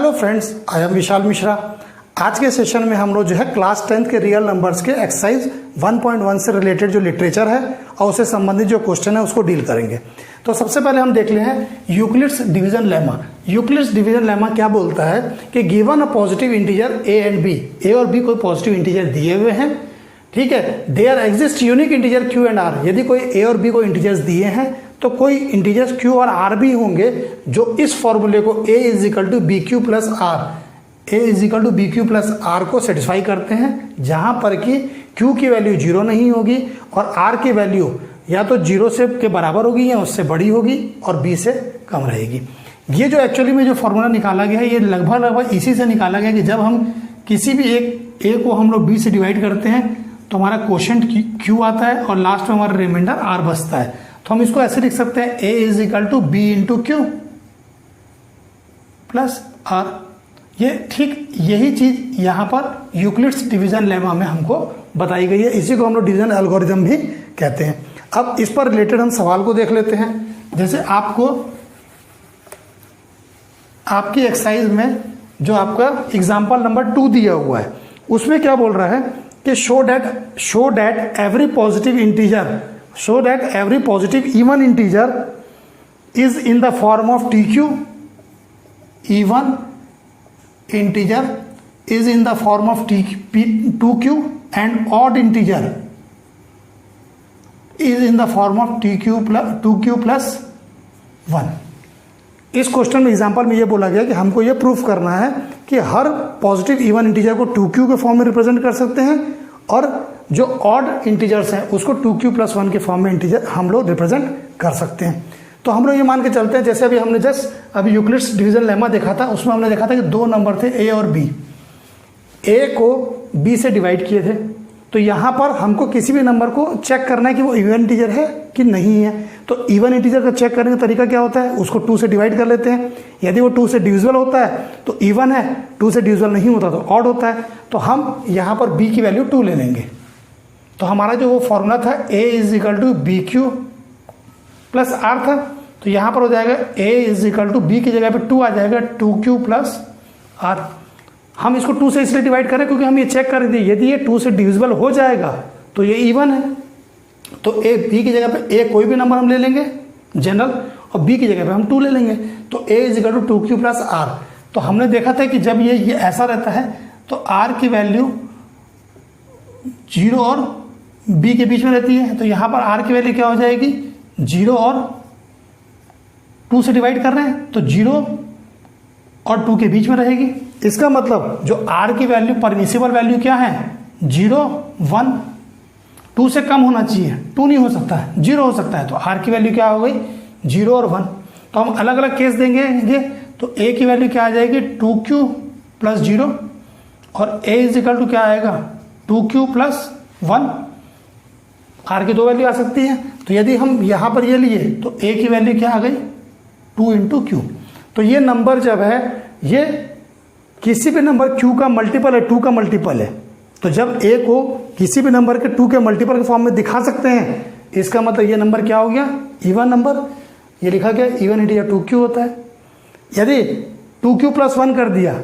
Hello friends, I am Vishal Mishra. आज के session में हम लोग जो है क्लास 10th के रियल नंबर्स के एक्सरसाइज 1.1 से रिलेटेड जो लिटरेचर है और उससे संबंधित जो क्वेश्चन है उसको डील करेंगे। तो सबसे पहले हम देख ले हैं Euclid's division lemma. Euclid's division lemma क्या बोलता है कि given a positive integer A and B, A और बी कोई पॉजिटिव इंटीजर दिए हुए हैं, ठीक है। There exist unique integer q and r. यदि कोई ए और बी को इंटीजर्स दिए हैं तो कोई इंटीजर्स क्यू और आर भी होंगे जो इस फॉर्मूले को a is equal to b q plus r, a is equal to b q plus r को सेटिस्फाई करते हैं, जहां पर कि q की वैल्यू 0 नहीं होगी और r की वैल्यू या तो 0 से के बराबर होगी या उससे बड़ी होगी और b से कम रहेगी। ये जो एक्चुअली में जो फॉर्मूला निकाला गया है ये लगभग इसी से निकाला गया कि जब हम किसी भी एक a को हम लोग b से डिवाइड करते हैं तो हमारा क्वोशेंट q आता है और लास्ट में हमारा रिमाइंडर r बचता है। तो हम इसको ऐसे लिख सकते हैं a is equal to b into q plus r. ये ठीक यही चीज यहां पर यूक्लिड्स डिवीजन लेमा में हमको बताई गई है। इसी को हम लोग डिवीजन एल्गोरिथम भी कहते हैं। अब इस पर रिलेटेड हम सवाल को देख लेते हैं। जैसे आपको आपकी एक्सरसाइज में जो आपका एग्जाम्पल नंबर 2 दिया हुआ है उसमें क्या बोल रहा है कि show that every positive integer so that every positive even integer is in the form of tq, even integer is in the form of 2q and odd integer is in the form of 2q plus 1। इस question में example में ये बोला गया कि हमको ये proof करना है कि हर पॉजिटिव इवन इंटीजर को 2q के फॉर्म में रिप्रेजेंट कर सकते हैं और जो ऑड इंटीजर्स हैं उसको 2q प्लस 1 के फॉर्म में इंटीजर हम लोग रिप्रेजेंट कर सकते हैं। तो हम लोग ये मान के चलते हैं, जैसे अभी हमने जस्ट अभी यूक्लिड्स डिवीजन लेमा देखा था, उसमें हमने देखा था कि 2 नंबर थे a और b। a को b से डिवाइड किए थे, तो यहाँ पर हमको किसी भी नंबर को चेक करना है कि वो इवन इंटीजर है कि नहीं है। तो इवन इंटीजर का चेक करने का तरीका क्या होता है, उसको 2 से डिवाइड कर लेते हैं। यदि वो 2 से डिविजिबल होता है तो इवन है, 2 से डिविजिबल नहीं होता तो ऑड होता है। तो हम यहाँ पर b की वैल्यू 2 ले लेंगे। तो हमारा जो वो फॉर्मूला था a is equal to b q plus r था, तो यहाँ पर हो जाएगा a is equal to b की जगह पे 2 आ जाएगा 2q प्लस आर। हम इसको 2 से इसलिए डिवाइड करें क्योंकि हम ये चेक कर दिए यदि ये 2 से डिविजिबल हो जाएगा तो ये इवन है। तो a b की जगह पे a कोई भी नंबर हम ले लेंगे जनरल और b की जगह पे हम 2 ले लेंगे। तो a is equal to 2q plus आर। तो हमने देखा था कि जब ये ऐसा रहता है तो r की वैल्यू 0 और b के बीच में रहती है। तो यहाँ पर r की वैल्यू क्या हो जाएगी, 0 और 2 से डिवाइड कर रहे हैं तो 0 और 2 के बीच में रहेगी। इसका मतलब जो r की वैल्यू परमिसिबल वैल्यू क्या है, 0 1, 2 से कम होना चाहिए, 2 नहीं हो सकता है, 0 हो सकता है। तो r की वैल्यू क्या हो गई, 0 और 1। तो हम अलग अलग केस देंगे तो a की वैल्यू क्या आ जाएगी 2q प्लस 0 और a इज इक्वल टू क्या आएगा 2q प्लस 1। r की 2 वैल्यू आ सकती है। तो यदि हम यहाँ पर ये लिए तो a की वैल्यू क्या आ गई 2 इंटू क्यू। तो ये नंबर जब है ये किसी भी नंबर q का मल्टीपल है, 2 का मल्टीपल है। तो जब a को किसी भी नंबर के 2 के मल्टीपल के फॉर्म में दिखा सकते हैं, इसका मतलब ये नंबर क्या हो गया, इवन नंबर। ये लिखा गया इवन इंटीजर 2q होता है। यदि 2q प्लस 1 कर दिया,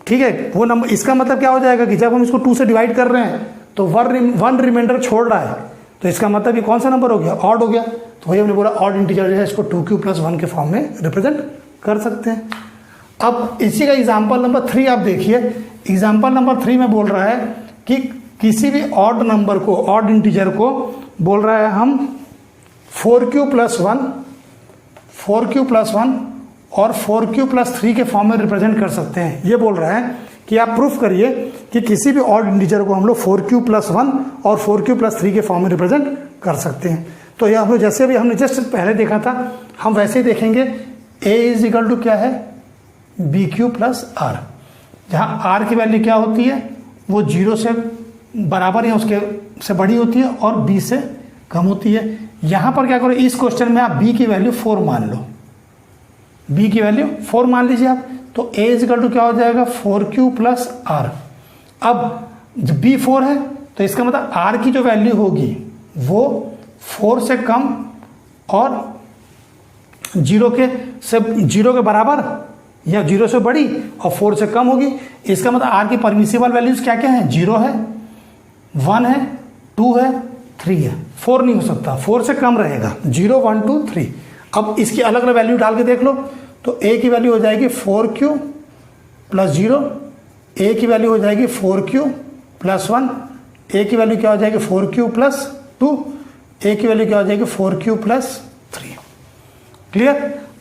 ठीक है, वो नंबर, इसका मतलब क्या हो जाएगा कि जब हम इसको 2 से डिवाइड कर रहे हैं तो 1 रिमाइंडर छोड़ रहा है, तो इसका मतलब ये कौन सा नंबर हो गया, ऑड हो गया। तो वही हमने बोला ऑड इंटीजर जो है इसको 2q प्लस 1 के फॉर्म में रिप्रेजेंट कर सकते हैं। अब इसी का एग्जाम्पल नंबर 3 आप देखिए। एग्जाम्पल नंबर 3 में बोल रहा है कि किसी भी ऑड नंबर को, ऑड इंटीजर को बोल रहा है हम 4q प्लस 1 और 4q प्लस 3 के फॉर्म में रिप्रेजेंट कर सकते हैं। ये बोल रहा है कि आप प्रूफ करिए कि किसी भी ऑड इंटीजर को हम लोग 4q प्लस 1 और 4q प्लस 3 के फॉर्म में रिप्रेजेंट कर सकते हैं। तो ये हम लोग जैसे भी हमने जस्ट पहले देखा था हम वैसे ही देखेंगे। a इज इक्वल टू क्या है बी क्यू प्लस आर, जहाँ r की वैल्यू क्या होती है वो 0 से बराबर या उसके से बड़ी होती है और b से कम होती है। यहाँ पर क्या करो, इस क्वेश्चन में आप b की वैल्यू 4 मान लो, b की वैल्यू 4 मान लीजिए आप। तो a इज इक्वल टू क्या हो जाएगा 4q प्लस आर। अब जब b 4 है तो इसका मतलब r की जो वैल्यू होगी वो 4 से कम और 0 के बराबर या 0 से बड़ी और 4 से कम होगी। इसका मतलब आर की परमिसिबल वैल्यूज क्या क्या है, 0 है, 1 है, 2 है, 3 है। 4 नहीं हो सकता, 4 से कम रहेगा, 0 1 2 3। अब इसकी अलग अलग वैल्यू डाल के देख लो, तो ए की वैल्यू हो जाएगी 4q प्लस 0, ए की वैल्यू हो जाएगी 4q प्लस 1, ए की वैल्यू क्या हो जाएगी 4q प्लस 2, ए की वैल्यू क्या हो जाएगी 4q प्लस 3। क्लियर।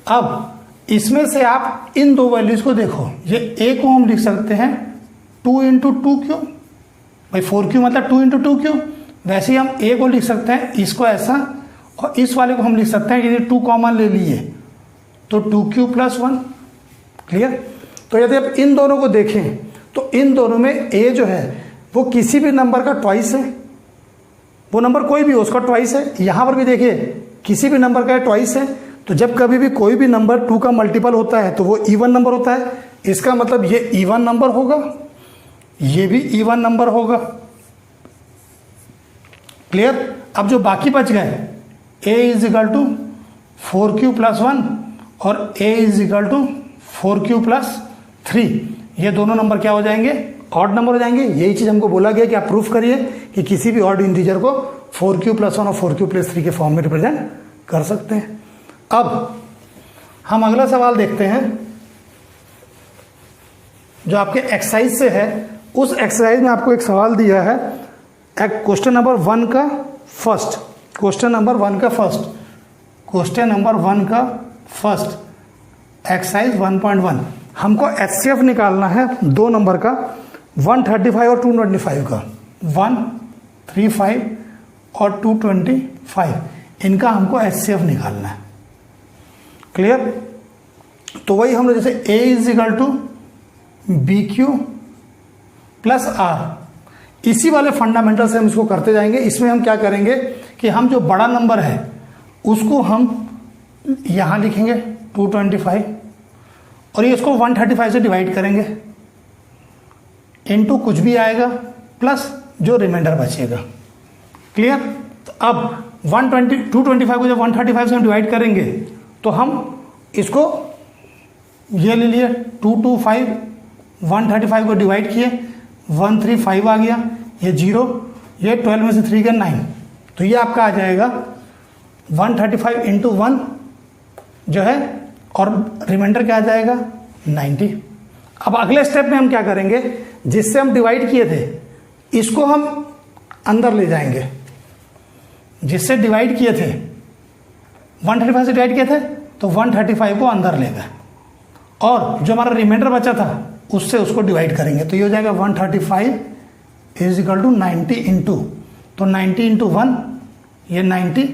अब इसमें से आप इन दो वैल्यूज को देखो, ये ए को हम लिख सकते हैं 2 इंटू 2q, भाई 4q मतलब 2 इंटू 2q। वैसे ही हम ए को लिख सकते हैं इसको ऐसा, और इस वाले को हम लिख सकते हैं यदि 2 कॉमन ले लिए तो 2q प्लस 1। क्लियर। तो यदि आप इन दोनों को देखें तो इन दोनों में ए जो है वो किसी भी नंबर का ट्वाइस है, वो नंबर कोई भी हो उसका ट्वाइस है। यहां पर भी देखिए किसी भी नंबर का ट्वाइस है। तो जब कभी भी कोई भी नंबर 2 का मल्टीपल होता है तो वो इवन नंबर होता है। इसका मतलब ये इवन नंबर होगा, ये भी इवन नंबर होगा। क्लियर। अब जो बाकी बच गए a is equal to 4q plus 1 और a is equal to 4q plus 3, ये दोनों नंबर क्या हो जाएंगे, ऑड नंबर हो जाएंगे। यही चीज हमको बोला गया कि आप प्रूफ करिए कि किसी भी ऑड इंटीजर को 4q प्लस 1 और 4q प्लस 3 के फॉर्म में रिप्रेजेंट कर सकते हैं। अब हम अगला सवाल देखते हैं जो आपके एक्सरसाइज से है। उस एक्सरसाइज में आपको एक सवाल दिया है, क्वेश्चन नंबर 1 का फर्स्ट, क्वेश्चन नंबर 1 का फर्स्ट, क्वेश्चन नंबर 1 का फर्स्ट, एक्सरसाइज 1.1। हमको एचसीएफ निकालना है दो नंबर का, 135 और 225 का, 135 और 225, इनका हमको एचसीएफ निकालना है। क्लियर। तो वही हम लोग जैसे a is equal to b q plus r, इसी वाले फंडामेंटल से हम इसको करते जाएंगे। इसमें हम क्या करेंगे कि हम जो बड़ा नंबर है उसको हम यहां लिखेंगे 225 और ये इसको 135 से डिवाइड करेंगे, इनटू कुछ भी आएगा प्लस जो रिमाइंडर बचेगा। क्लियर। तो अब 225 को जब 135 से हम डिवाइड करेंगे तो हम इसको ये ले लिए 225, 135 को डिवाइड किए 135 आ गया, ये 0, ये 12 में से 3 का 9, तो ये आपका आ जाएगा 135 इंटू 1 जो है, और रिमाइंडर क्या आ जाएगा 90। अब अगले स्टेप में हम क्या करेंगे, जिससे हम डिवाइड किए थे इसको हम अंदर ले जाएंगे, जिससे डिवाइड किए थे 135 से डिवाइड किए थे तो 135 को अंदर ले गए, और जो हमारा रिमाइंडर बचा था उससे उसको डिवाइड करेंगे, तो ये हो जाएगा 135 इज इक्वल टू 90 इंटू, तो 90 इंटू 1 ये 90,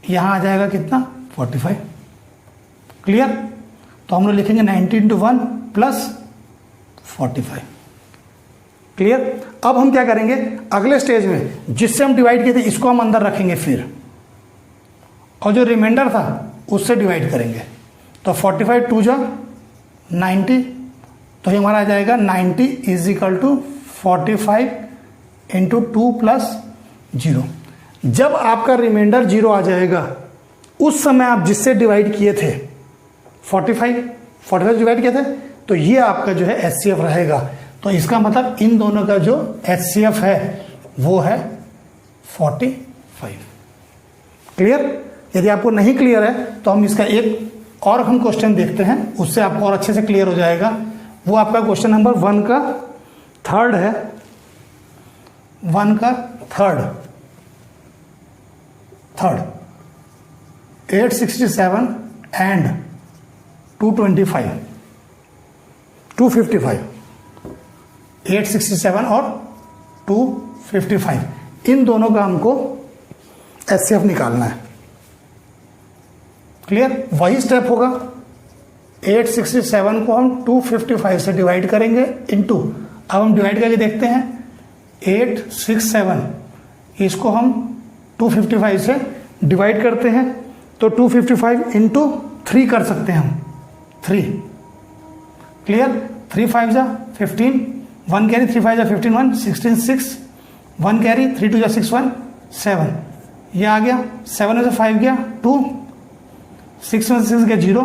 यहां आ जाएगा कितना 45। क्लियर। तो हम लोग लिखेंगे 90 इंटू 1 प्लस 45। क्लियर। अब हम क्या करेंगे अगले स्टेज में, जिससे हम डिवाइड किए थे इसको हम अंदर रखेंगे फिर, और जो रिमाइंडर था उससे डिवाइड करेंगे, तो 45 2 जा 90, तो ये हमारा आ जाएगा 90 is equal to 45 into 2 plus 0। जब आपका रिमाइंडर 0 आ जाएगा उस समय आप जिससे डिवाइड किए थे 45 डिवाइड किए थे, तो ये आपका जो है एचसीएफ रहेगा। तो इसका मतलब इन दोनों का जो एचसीएफ है वो है 45। क्लियर। यदि आपको नहीं क्लियर है तो हम इसका एक और हम क्वेश्चन देखते हैं, उससे आपको और अच्छे से क्लियर हो जाएगा। वो आपका क्वेश्चन नंबर 1 का थर्ड है, 1 का थर्ड 867 एंड 225 255, 867 और 255, इन दोनों का हमको एचसीएफ निकालना है। क्लियर। वही स्टेप होगा, 867 को हम 255 से डिवाइड करेंगे इनटू, अब हम डिवाइड करके देखते हैं 867, इसको हम 255 से डिवाइड करते हैं तो 255 इंटू 3 कर सकते हैं हम, 3। क्लियर। 3 5 जा 15, 1 कैरी, 3 5 जा 15 1 16 6, 1 कैरी, 3 2 जा 6 1 7, ये आ गया, 7 में से 5 गया 2, 6 में से 6 गया 0,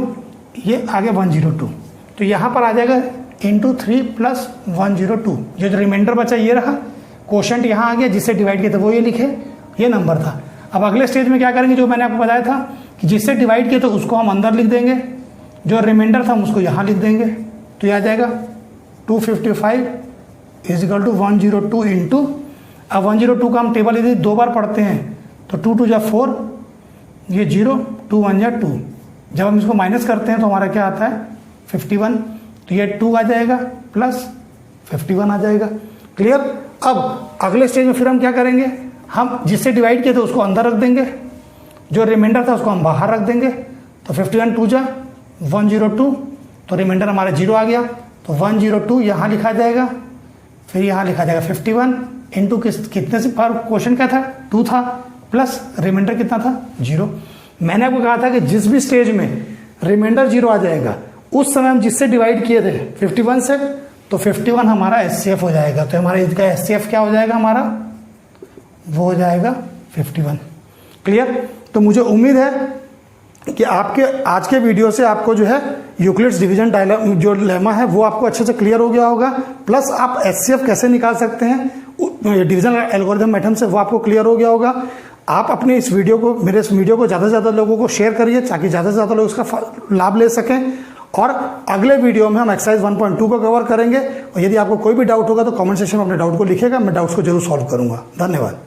ये आ गया 102। तो यहाँ पर आ जाएगा इंटू 3 प्लस 102। जो रिमाइंडर बचा ये रहा, क्वोशंट यहाँ आ गया, जिससे डिवाइड किया था वो ये लिखे, ये नंबर था। अब अगले स्टेज में क्या करेंगे, जो मैंने आपको बताया था कि जिससे डिवाइड किया तो उसको हम अंदर लिख देंगे, जो रिमाइंडर था हम उसको यहाँ लिख देंगे। तो ये आ जाएगा 255 इज इक्वल टू 102 इंटू, अब 102 का हम टेबल यदि 2 बार पढ़ते हैं तो 2 2 जा 4, ये 0, 2 1 जा 2। जब हम इसको माइनस करते हैं तो हमारा क्या आता है 51, तो ये 2 आ जाएगा प्लस 51 आ जाएगा। क्लियर। अब अगले स्टेज में फिर हम क्या करेंगे, हम जिससे डिवाइड किए थे उसको अंदर रख देंगे, जो रिमाइंडर था उसको हम बाहर रख देंगे। तो 51 2 जा 102, तो रिमाइंडर हमारा 0 आ गया, तो 102 यहाँ लिखा जाएगा, फिर यहाँ लिखा जाएगा 51 इंटू कितने से पर क्वेश्चन क्या था 2 था, प्लस रिमाइंडर कितना था 0। मैंने आपको कहा था कि जिस भी स्टेज में रिमाइंडर 0 आ जाएगा उस समय हम जिससे डिवाइड किए थे 51 से, तो 51 हमारा एचसीएफ हो जाएगा। तो हमारा इसका एचसीएफ क्या हो जाएगा, हमारा वो हो जाएगा 51। क्लियर। तो मुझे उम्मीद है कि आपके आज के वीडियो से आपको जो है यूक्लिड्स डिवीजन डायलॉग जो लेमा है वो आपको अच्छे से क्लियर हो गया होगा, प्लस आप एचसीएफ कैसे निकाल सकते हैं डिवीजन एल्गोरिथम मेथड से वो आपको क्लियर हो गया होगा। आप अपने इस वीडियो को, मेरे इस वीडियो को ज़्यादा से ज़्यादा लोगों को शेयर करिए ताकि ज़्यादा से ज़्यादा लोग इसका लाभ ले सकें। और अगले वीडियो में हम एक्सरसाइज 1.2 को कवर करेंगे, और यदि आपको कोई भी डाउट होगा तो कमेंट सेक्शन में अपने डाउट को लिखिएगा, मैं डाउट्स को जरूर सॉल्व करूंगा। धन्यवाद।